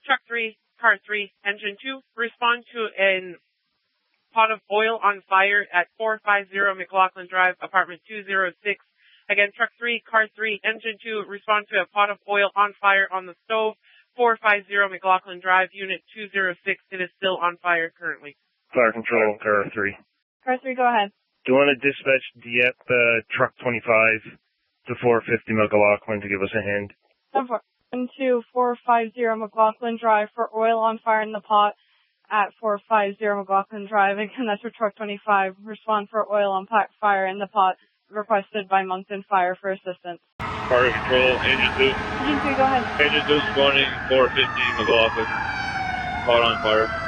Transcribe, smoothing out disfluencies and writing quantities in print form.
Truck 3, Car 3, Engine 2, respond to a pot of oil on fire at 450 McLaughlin Drive, apartment 206. Again, Truck 3, Car 3, Engine 2, respond to a pot of oil on fire on the stove, 450 McLaughlin Drive, unit 206. It is still on fire currently. Fire control, Car 3. Car 3, go ahead. Do you want to dispatch Truck 25 to 450 McLaughlin to give us a hand? To 450 McLaughlin Drive for oil on fire in the pot at 450 McLaughlin Drive. Again, that's for Truck 25. Respond for oil on fire in the pot, requested by Moncton Fire for assistance. Fire control, Engine 2. Engine 2, go ahead. Engine 2 responding, 450 McLaughlin. Pot on fire.